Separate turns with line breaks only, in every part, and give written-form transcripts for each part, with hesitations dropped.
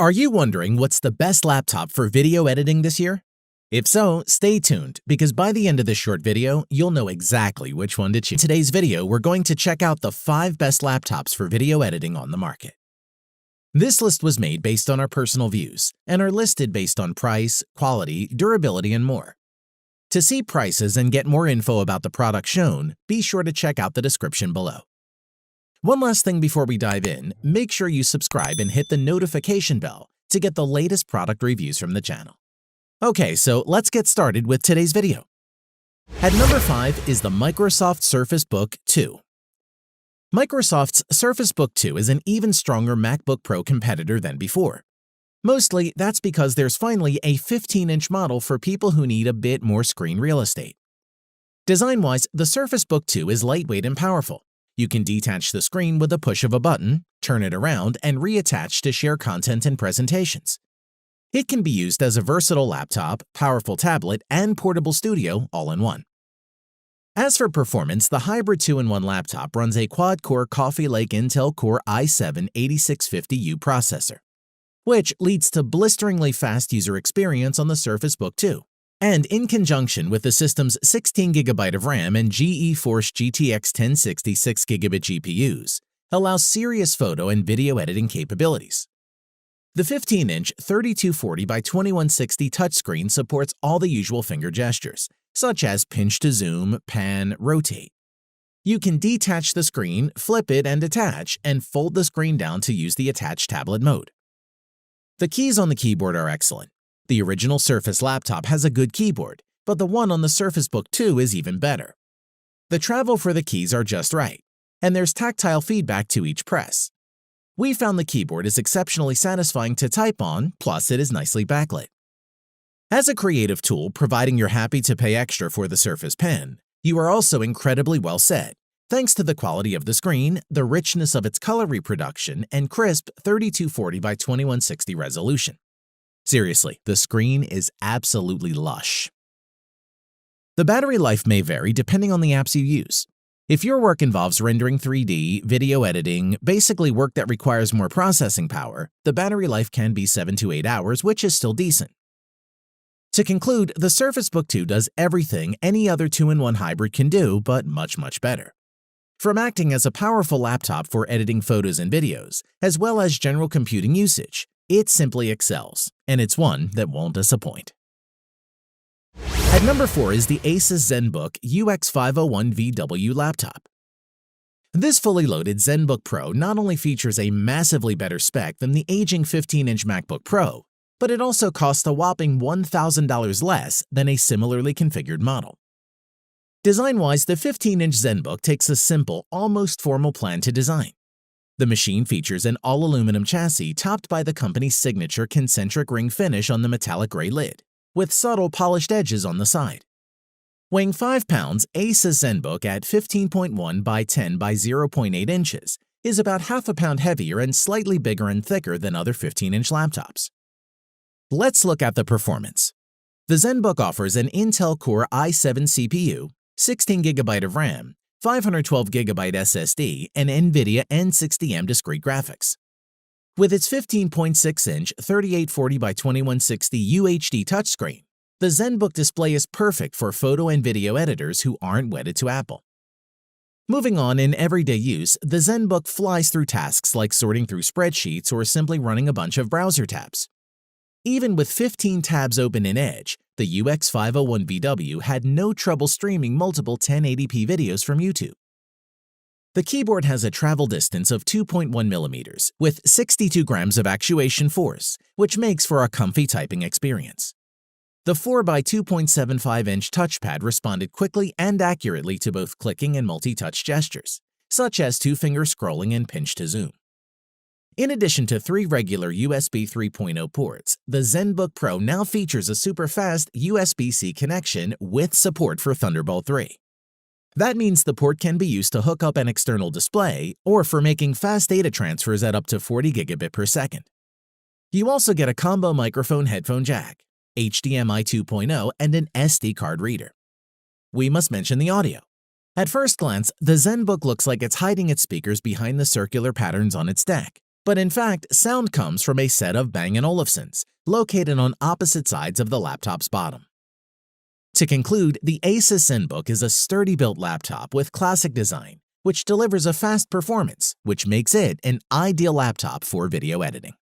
Are you wondering what's the best laptop for video editing this year? If so, stay tuned because by the end of this short video, you'll know exactly which one to choose. In today's video, we're going to check out the 5 best laptops for video editing on the market. This list was made based on our personal views and are listed based on price, quality, durability, and more. To see prices and get more info about the product shown, be sure to check out the description below. One last thing before we dive in, make sure you subscribe and hit the notification bell to get the latest product reviews from the channel. Okay, so let's get started with today's video. At number 5 is the Microsoft Surface Book 2. Microsoft's Surface Book 2 is an even stronger MacBook Pro competitor than before. Mostly, that's because there's finally a 15-inch model for people who need a bit more screen real estate. Design-wise, the Surface Book 2 is lightweight and powerful. You can detach the screen with a push of a button, turn it around, and reattach to share content and presentations. It can be used as a versatile laptop, powerful tablet, and portable studio all in one. As for performance, the hybrid 2-in-1 laptop runs a quad-core Coffee Lake Intel Core i7-8650U processor, which leads to blisteringly fast user experience on the Surface Book 2. And in conjunction with the system's 16GB of RAM and GeForce GTX 1060 6GB GPUs, allows serious photo and video editing capabilities. The 15-inch 3240 by 2160 touchscreen supports all the usual finger gestures, such as pinch to zoom, pan, rotate. You can detach the screen, flip it and attach, and fold the screen down to use the attached tablet mode. The keys on the keyboard are excellent. The original Surface laptop has a good keyboard, but the one on the Surface Book 2 is even better. The travel for the keys are just right, and there's tactile feedback to each press. We found the keyboard is exceptionally satisfying to type on, plus it is nicely backlit. As a creative tool, providing you're happy to pay extra for the Surface Pen, you are also incredibly well set, thanks to the quality of the screen, the richness of its color reproduction, and crisp 3240 by 2160 resolution. Seriously, the screen is absolutely lush. The battery life may vary depending on the apps you use. If your work involves rendering 3D, video editing, basically work that requires more processing power, the battery life can be 7 to 8 hours, which is still decent. To conclude, the Surface Book 2 does everything any other 2-in-1 hybrid can do, but much better. From acting as a powerful laptop for editing photos and videos, as well as general computing usage, it simply excels, and it's one that won't disappoint. At number 4 is the Asus ZenBook UX501VW laptop. This fully loaded ZenBook Pro not only features a massively better spec than the aging 15-inch MacBook Pro, but it also costs a whopping $1,000 less than a similarly configured model. Design-wise, the 15-inch ZenBook takes a simple, almost formal plan to design. The machine features an all-aluminum chassis topped by the company's signature concentric ring finish on the metallic gray lid, with subtle polished edges on the side. Weighing 5 pounds, Asus ZenBook at 15.1 by 10 by 0.8 inches is about half a pound heavier and slightly bigger and thicker than other 15-inch laptops. Let's look at the performance. The ZenBook offers an Intel Core i7 CPU, 16GB of RAM, 512GB SSD, and NVIDIA N60M discrete graphics. With its 15.6-inch 3840 by 2160 UHD touchscreen, the ZenBook display is perfect for photo and video editors who aren't wedded to Apple. Moving on, in everyday use, the ZenBook flies through tasks like sorting through spreadsheets or simply running a bunch of browser tabs. Even with 15 tabs open in Edge, the UX501VW had no trouble streaming multiple 1080p videos from YouTube. The keyboard has a travel distance of 2.1 millimeters with 62 grams of actuation force, which makes for a comfy typing experience. The 4x2.75-inch touchpad responded quickly and accurately to both clicking and multi-touch gestures, such as 2-finger scrolling and pinch to zoom. In addition to 3 regular USB 3.0 ports, the ZenBook Pro now features a super-fast USB-C connection with support for Thunderbolt 3. That means the port can be used to hook up an external display or for making fast data transfers at up to 40 gigabit per second. You also get a combo microphone headphone jack, HDMI 2.0, and an SD card reader. We must mention the audio. At first glance, the ZenBook looks like it's hiding its speakers behind the circular patterns on its deck, But in fact, sound comes from a set of Bang & Olufsen's, located on opposite sides of the laptop's bottom. To conclude, the Asus ZenBook is a sturdy-built laptop with classic design, which delivers a fast performance, which makes it an ideal laptop for video editing.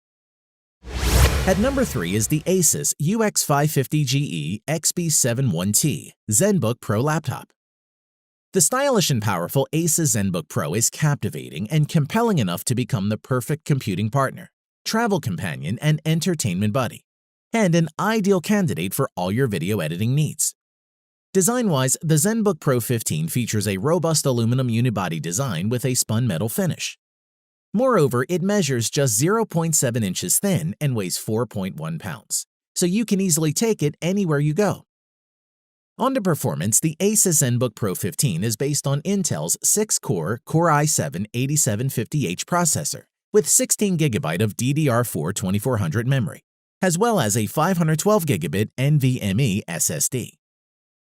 At number 3 is the Asus UX550GE XB71T ZenBook Pro laptop. The stylish and powerful Asus ZenBook Pro is captivating and compelling enough to become the perfect computing partner, travel companion, and entertainment buddy, and an ideal candidate for all your video editing needs. Design-wise, the ZenBook Pro 15 features a robust aluminum unibody design with a spun metal finish. Moreover, it measures just 0.7 inches thin and weighs 4.1 pounds, so you can easily take it anywhere you go. On to performance, the Asus ZenBook Pro 15 is based on Intel's 6-core Core i7-8750H processor with 16GB of DDR4 2400 memory, as well as a 512GB NVMe SSD.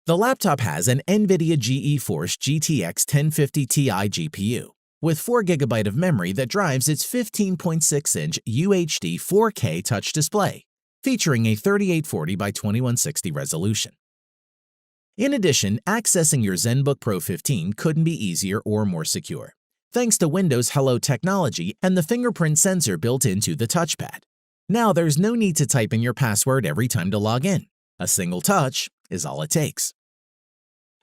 The laptop has an NVIDIA GeForce GTX 1050 Ti GPU with 4GB of memory that drives its 15.6-inch UHD 4K touch display, featuring a 3840 by 2160 resolution. In addition, accessing your ZenBook Pro 15 couldn't be easier or more secure, thanks to Windows Hello technology and the fingerprint sensor built into the touchpad. Now there's no need to type in your password every time to log in. A single touch is all it takes.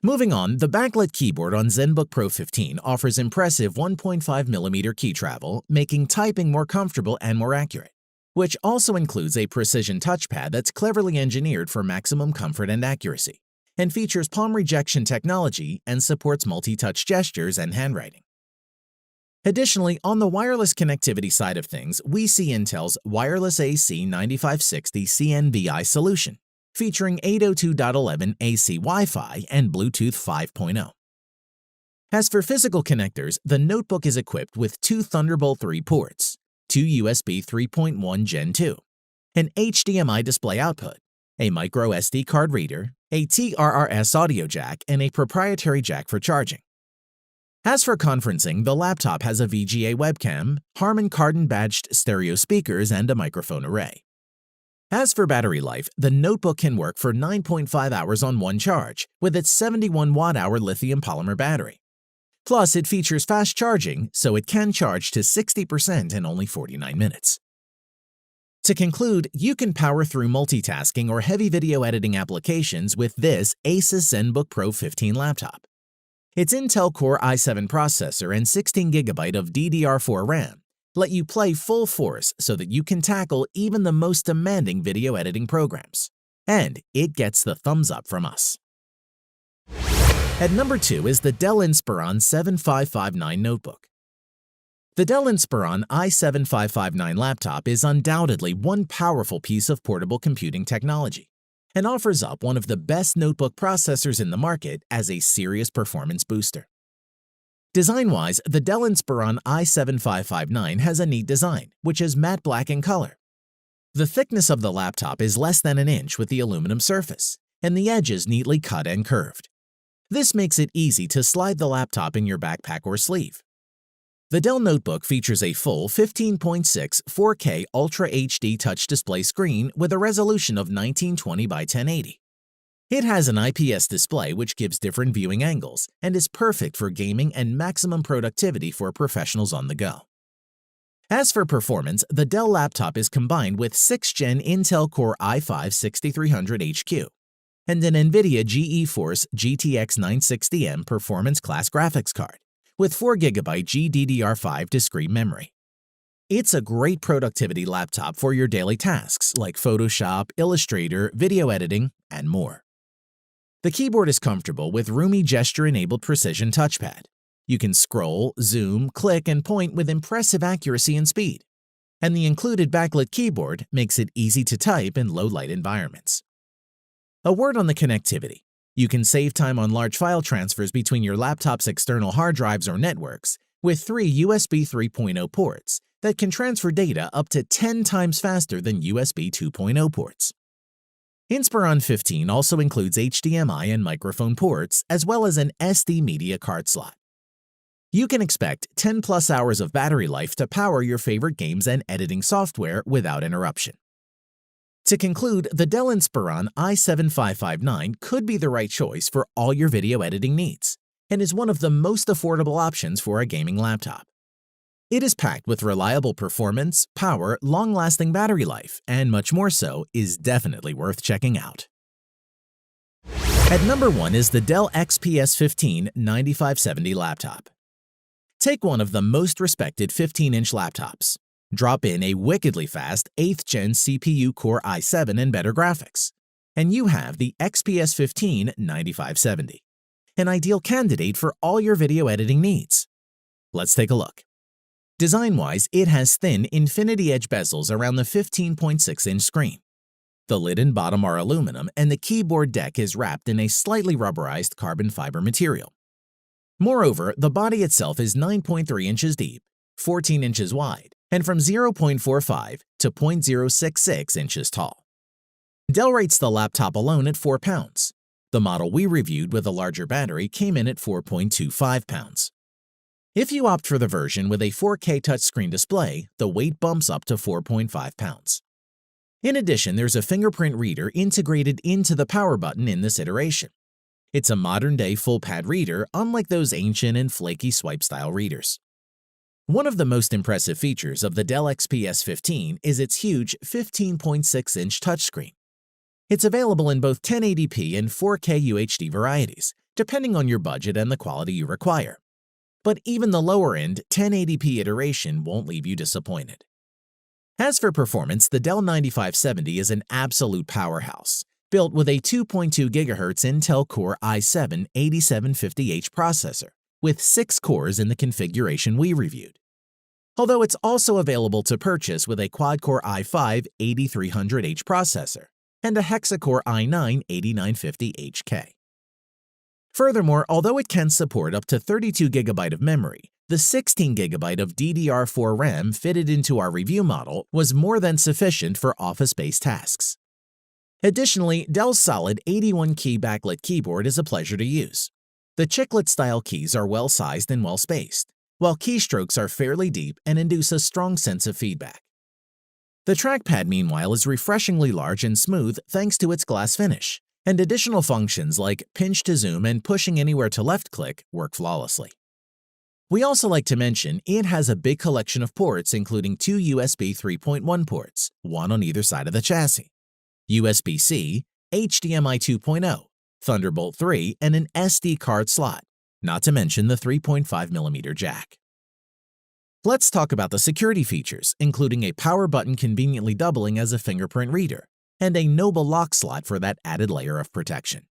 Moving on, the backlit keyboard on ZenBook Pro 15 offers impressive 1.5mm key travel, making typing more comfortable and more accurate, which also includes a precision touchpad that's cleverly engineered for maximum comfort and accuracy, and features palm rejection technology and supports multi-touch gestures and handwriting. Additionally, on the wireless connectivity side of things, we see Intel's Wireless AC 9560 CNBI solution, featuring 802.11 AC Wi-Fi and Bluetooth 5.0. As for physical connectors, the notebook is equipped with 2 Thunderbolt 3 ports, 2 USB 3.1 Gen 2, an HDMI display output, a micro SD card reader, a TRRS audio jack, and a proprietary jack for charging. As for conferencing, the laptop has a VGA webcam, Harman Kardon badged stereo speakers, and a microphone array. As for battery life, the notebook can work for 9.5 hours on one charge with its 71 watt-hour lithium polymer battery. Plus, it features fast charging, so it can charge to 60% in only 49 minutes. To conclude, you can power through multitasking or heavy video editing applications with this Asus ZenBook Pro 15 laptop. Its Intel Core i7 processor and 16GB of DDR4 RAM let you play full force so that you can tackle even the most demanding video editing programs. And it gets the thumbs up from us. At number 2 is the Dell Inspiron 7559 notebook. The Dell Inspiron i7-5559 laptop is undoubtedly one powerful piece of portable computing technology and offers up one of the best notebook processors in the market as a serious performance booster. Design-wise, the Dell Inspiron i7-5559 has a neat design, which is matte black in color. The thickness of the laptop is less than an inch with the aluminum surface, and the edges neatly cut and curved. This makes it easy to slide the laptop in your backpack or sleeve. The Dell notebook features a full 15.6 4K Ultra HD touch display screen with a resolution of 1920 by 1080. It has an IPS display which gives different viewing angles and is perfect for gaming and maximum productivity for professionals on the go. As for performance, the Dell laptop is combined with 6th Gen Intel Core i5-6300HQ and an NVIDIA GeForce GTX 960M performance class graphics card with 4GB GDDR5 discrete memory. It's a great productivity laptop for your daily tasks like Photoshop, Illustrator, video editing, and more. The keyboard is comfortable with roomy gesture-enabled precision touchpad. You can scroll, zoom, click, and point with impressive accuracy and speed. And the included backlit keyboard makes it easy to type in low-light environments. A word on the connectivity. You can save time on large file transfers between your laptop's external hard drives or networks with 3 USB 3.0 ports that can transfer data up to 10 times faster than USB 2.0 ports. Inspiron 15 also includes HDMI and microphone ports, as well as an SD media card slot. You can expect 10+ hours of battery life to power your favorite games and editing software without interruption. To conclude, the Dell Inspiron i7-5559 could be the right choice for all your video editing needs and is one of the most affordable options for a gaming laptop. It is packed with reliable performance, power, long-lasting battery life, and much more, so is definitely worth checking out. At number 1 is the Dell XPS 15 9570 laptop. Take one of the most respected 15-inch laptops. Drop in a wickedly fast 8th Gen CPU Core i7 and better graphics, and you have the XPS 15 9570, an ideal candidate for all your video editing needs. Let's take a look. Design-wise, it has thin infinity edge bezels around the 15.6-inch screen. The lid and bottom are aluminum, and the keyboard deck is wrapped in a slightly rubberized carbon fiber material. Moreover, the body itself is 9.3 inches deep, 14 inches wide, and from 0.45 to 0.066 inches tall. Dell rates the laptop alone at 4 pounds. The model we reviewed with a larger battery came in at 4.25 pounds. If you opt for the version with a 4K touchscreen display, the weight bumps up to 4.5 pounds. In addition, there's a fingerprint reader integrated into the power button in this iteration. It's a modern-day full-pad reader, unlike those ancient and flaky swipe-style readers. One of the most impressive features of the Dell XPS 15 is its huge 15.6-inch touchscreen. It's available in both 1080p and 4K UHD varieties, depending on your budget and the quality you require. But even the lower-end 1080p iteration won't leave you disappointed. As for performance, the Dell 9570 is an absolute powerhouse, built with a 2.2 GHz Intel Core i7-8750H processor, with 6 cores in the configuration we reviewed. Although it's also available to purchase with a quad-core i5-8300H processor and a hexa-core i9-8950HK. Furthermore, although it can support up to 32 GB of memory, the 16 GB of DDR4 RAM fitted into our review model was more than sufficient for office-based tasks. Additionally, Dell's solid 81-key backlit keyboard is a pleasure to use. The chiclet-style keys are well-sized and well-spaced, while keystrokes are fairly deep and induce a strong sense of feedback. The trackpad, meanwhile, is refreshingly large and smooth thanks to its glass finish, and additional functions like pinch to zoom and pushing anywhere to left-click work flawlessly. We also like to mention it has a big collection of ports, including 2 USB 3.1 ports, one on either side of the chassis, USB-C, HDMI 2.0, Thunderbolt 3, and an SD card slot, not to mention the 3.5mm jack. Let's talk about the security features, including a power button conveniently doubling as a fingerprint reader, and a Noble lock slot for that added layer of protection.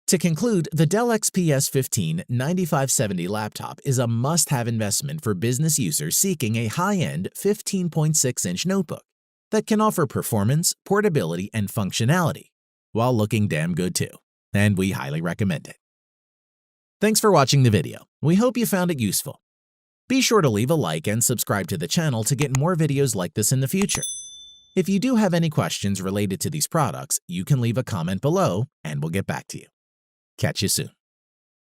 To conclude, the Dell XPS 15 9570 laptop is a must-have investment for business users seeking a high-end 15.6-inch notebook that can offer performance, portability, and functionality, while looking damn good too, and we highly recommend it. Thanks for watching the video. We hope you found it useful. Be sure to leave a like and subscribe to the channel to get more videos like this in the future. If you do have any questions related to these products, you can leave a comment below and we'll get back to you. Catch you soon.